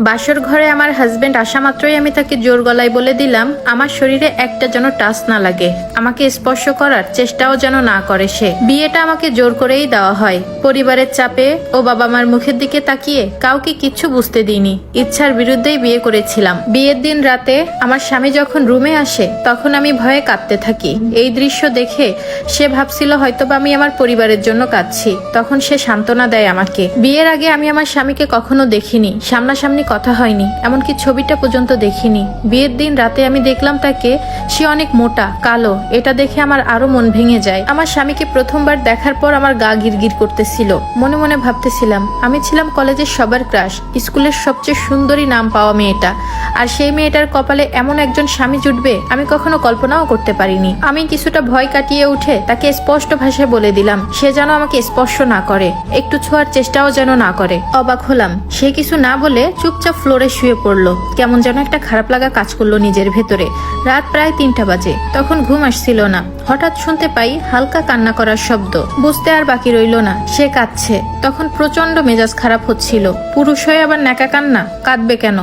বাসর ঘরে আমার হাজবেন্ড আসা মাত্রই আমি তাকে জোর গলায় বলে দিলাম আমার শরীরে একটা যেন টাচ না লাগে, আমাকে স্পর্শ করার চেষ্টাও যেন না করে সে। বিয়েটা আমাকে জোর করেই দেওয়া হয়, পরিবারের চাপে ও বাবা মার মুখের দিকে তাকিয়ে কাউকে কিচ্ছু বুঝতে দিইনি। ইচ্ছার বিরুদ্ধেই বিয়ে করেছিলাম। বিয়ের দিন রাতে আমার স্বামী যখন রুমে আসে তখন আমি ভয়ে কাঁদতে থাকি। এই দৃশ্য দেখে সে ভাবছিল হয়তোবা আমি আমার পরিবারের জন্য কাঁদছি। তখন সে সান্ত্বনা দেয় আমাকে। বিয়ের আগে আমি আমার স্বামীকে কখনো দেখিনি, সামনাসামনি কথা হয়নি, এমনকি ছবিটা পর্যন্ত দেখিনি। বিয়ের দিন রাতে আমি দেখলাম তাকে, সে অনেক মোটা কালো। এটা দেখে আমার আরো মন ভেঙে যায়। আমার স্বামীকে প্রথমবার দেখার পর আমার গা গিরগির করতেছিল। মনে মনে ভাবতেছিলাম আমি ছিলাম কলেজের সবার ক্রাশ, স্কুলের সবচেয়ে সুন্দরী নাম পাওয়া মেয়েটা, আর সেই মেয়েটার কপালে এমন একজন স্বামী জুটবে আমি কখনো কল্পনাও করতে পারিনি। আমি কিছুটা ভয় কাটিয়ে উঠে তাকে স্পষ্ট ভাষায় বলে দিলাম সে যেন আমাকে স্পর্শ না করে, একটু ছোঁয়ার চেষ্টাও যেন না করে। অবাক হলাম, সে কিছু না বলে চুপচাপ ফ্লোরে শুয়ে পড়লো। কেমন যেন একটা খারাপ লাগা কাজ করলো নিজের ভেতরে। রাত প্রায় 3টা বাজে, তখন ঘুম আসছিল না। হঠাৎ শুনতে পাই হালকা কান্না করার শব্দ। বুঝতে আর বাকি রইল না সে কাঁদছে। তখন প্রচন্ড মেজাজ খারাপ হচ্ছিল। পুরুষ হয়ে আবার ন্যাকা কান্না, কাঁদবে কেন?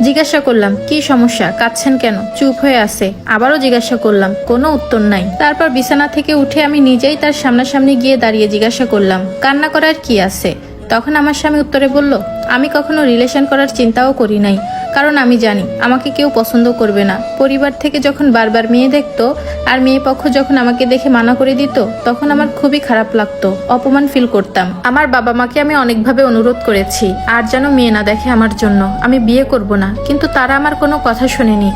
জিজ্ঞাসা করলাম কি সমস্যা, কাঁদছেন কেন? চুপ হয়ে আছে। আবারও জিজ্ঞাসা করলাম, কোনো উত্তর নাই। তারপর বিছানা থেকে উঠে আমি নিজেই তার সামনাসামনি গিয়ে দাঁড়িয়ে জিজ্ঞাসা করলাম কান্না করার কি আছে? তখন আমার স্বামী উত্তরে বলল, আমি কখনো রিলেশন করার চিন্তাও করি নাই, কারণ আমি জানি আমাকে কেউ পছন্দ করবে না। পরিবার থেকে যখন বারবার মেয়ে দেখতো আর মেয়ে পক্ষ যখন আমাকে দেখে মানা করে দিত তখন আমার খুবই খারাপ লাগতো, অপমান ফিল করতাম। আমার বাবা মাকে আমি অনেকভাবে অনুরোধ করেছি আর যেন মেয়ে না দেখে আমার জন্য, আমি বিয়ে করব না, কিন্তু তারা আমার কোনো কথা শোনেনি।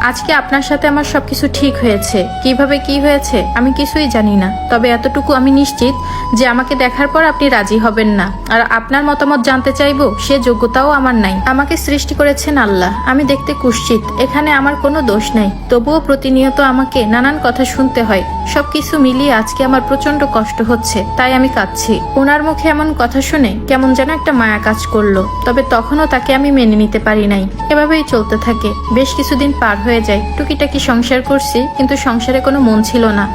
আজকে আপনার সাথে আমার সবকিছু ঠিক হয়েছে। কিভাবে কি হয়েছে আমি কিছুই জানি না, তবে এতটুকু আমি নিশ্চিত যে আমাকে দেখার পর আপনি রাজি হবেন না, আর আপনার মতামত জানতে চাইবো সে যোগ্যতাও আমার নাই। আমাকে সৃষ্টি করেছেন আল্লাহ, আমি দেখতে কুৎসিত, এখানে আমার কোনো দোষ নাই, তবুও প্রতিনিয়ত আমাকে নানান কথা শুনতে হয়। সবকিছু মিলিয়ে আজকে আমার প্রচন্ড কষ্ট হচ্ছে, তাই আমি কাঁদছি। ওনার মুখে এমন কথা শুনে কেমন যেন একটা মায়া কাজ করলো, তবে তখনও তাকে আমি মেনে নিতে পারি নাই। এভাবেই চলতে থাকে। বেশ কিছুদিন পার হয়ে যায়। টুকিটাকি সংসার করছি, কিন্তু সংসারে কোনো মন ছিল না।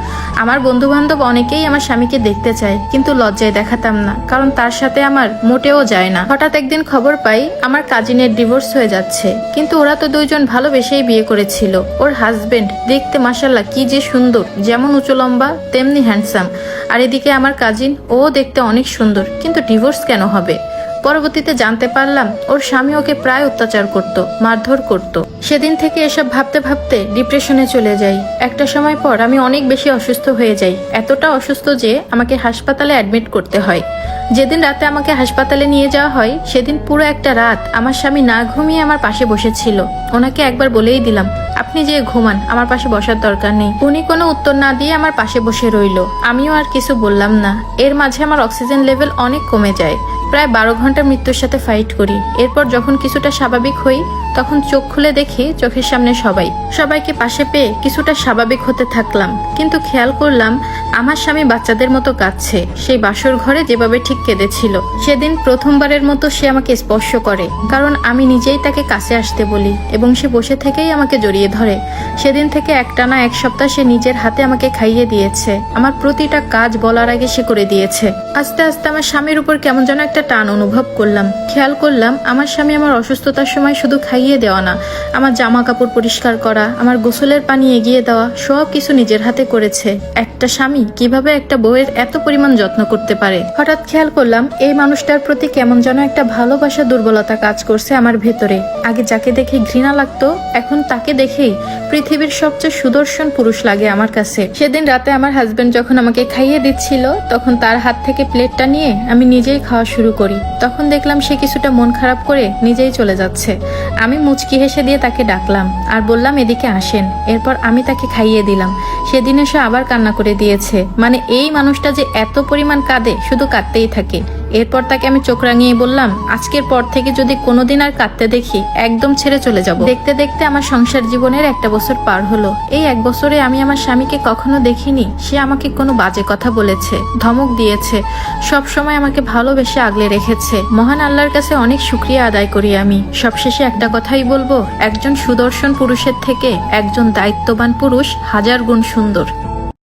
আমার বন্ধু বান্ধব অনেকেই আমার স্বামীকে দেখতে চায়, কিন্তু লজ্জায় দেখাতাম না, কারণ তার সাথে আমার মোটেও যায় না। হঠাৎ একদিন খবর পাই আমার কাজিনের ডিভোর্স হয়ে যাচ্ছে, কিন্তু ওরা তো দুইজন ভালোবেসেই বিয়ে করেছিল। ওর হাজবেন্ড দেখতে মাশাআল্লাহ কি যে সুন্দর, যেমন উঁচু লম্বা তেমনি হ্যান্ডসাম, আর এদিকে আমার কাজিন, ও দেখতে অনেক সুন্দর, কিন্তু ডিভোর্স কেন হবে? পরবর্তীতে জানতে পারলাম ওর স্বামী ওকে প্রায় অত্যাচার করত, মারধর করত। সেদিন থেকে এসব ভাবতে ভাবতে ডিপ্রেশনে চলে যাই। একটা সময় পর আমি অনেক বেশি অসুস্থ হয়ে যাই, এতটা অসুস্থ যে আমাকে হাসপাতালে অ্যাডমিট করতে হয়। যেদিন রাতে আমাকে হাসপাতালে নিয়ে যাওয়া হয় সেদিন পুরো একটা রাত আমার স্বামী না ঘুমিয়ে আমার পাশে বসেছিল। ওনাকে একবার বলেই দিলাম আপনি যে ঘুমান, আমার পাশে বসার দরকার নেই। উনি কোনো উত্তর না দিয়ে আমার পাশে বসে রইল। আমিও আর কিছু বললাম না। এর মাঝে আমার অক্সিজেন লেভেল অনেক কমে যায়। প্রায় 12 ঘন্টা মৃত্যুর সাথে ফাইট করি। এরপর যখন কিছুটা স্বাভাবিক হই তখন চোখ খুলে দেখি চোখের সামনে সবাইকে পাশে পেয়ে কিছুটা স্বাভাবিক হতে থাকলাম। কিন্তু খেয়াল করলাম আমার স্বামী বাচ্চাদের মতো কাঁদছে, সেই বাসর ঘরে যেভাবে ঠিক কেঁদেছিল। সেদিন প্রথমবারের মতো সে আমাকে স্পর্শ করে, কারণ আমি নিজেই তাকে কাছে আসতে বলি এবং সে বসে থেকেই আমাকে জড়িয়ে ধরে। সেদিন থেকে একটানা 1 সপ্তাহ সে নিজের হাতে আমাকে খাইয়ে দিয়েছে। আমার প্রতিটা কাজ বলার আগে সে করে দিয়েছে। আস্তে আস্তে আমার স্বামীর উপর কেমন যেন একটা টান অনুভব করলাম। খেয়াল করলাম আমার স্বামী আমার অসুস্থতার সময় শুধু খাইয়ে দেওয়া না, আমার জামা কাপড় পরিষ্কার করা, আমার গোসলের পানি এগিয়ে দেওয়া, সব কিছু নিজের হাতে করেছে। একটা স্বামী কিভাবে একটা বউয়ের এত পরিমাণ যত্ন করতে পারে? হঠাৎ খেয়াল করলাম এই মানুষটার প্রতি কেমন যেন একটা ভালোবাসা দুর্বলতা কাজ করছে আমার ভেতরে। আগে যাকে দেখে ঘৃণা লাগতো, এখন তাকে দেখেই পৃথিবীর সবচেয়ে সুদর্শন পুরুষ লাগে আমার কাছে। সেদিন রাতে আমার হাজবেন্ড যখন আমাকে খাইয়ে দিচ্ছিল তখন তার হাত থেকে প্লেটটা নিয়ে আমি নিজেই খাওয়া শুরু করি। তখন দেখলাম সে কিছুটা মন খারাপ করে নিজেই চলে যাচ্ছে। আমি মুচকি হেসে দিয়ে তাকে ডাকলাম আর বললাম এদিকে আসেন। এরপর আমি তাকে খাইয়ে দিলাম। সেদিন এসে আবার কান্না করে দিয়েছে। মানে এই মানুষটা যে এত পরিমাণ কাঁদে, শুধু কাঁদতেই থাকে। এরপর তাকে আমি চোখ রাঙিয়ে বললাম আজকের পর থেকে যদি কোনোদিন আর কাঁদতে দেখি একদম ছেড়ে চলে যাব। দেখতে দেখতে আমার সংসার জীবনের 1 বছর পার হলো। এই 1 বছরে আমি আমার স্বামীকে কখনো দেখিনি সে আমাকে কোনো বাজে কথা বলেছে, ধমক দিয়েছে, সব সময় আমাকে ভালোবেসে আগলে রেখেছে। মহান আল্লাহর কাছে অনেক শুকরিয়া আদায় করি আমি। সবশেষে একটা কথাই বলবো, একজন সুদর্শন পুরুষের থেকে একজন দায়িত্ববান পুরুষ 1000 গুণ সুন্দর।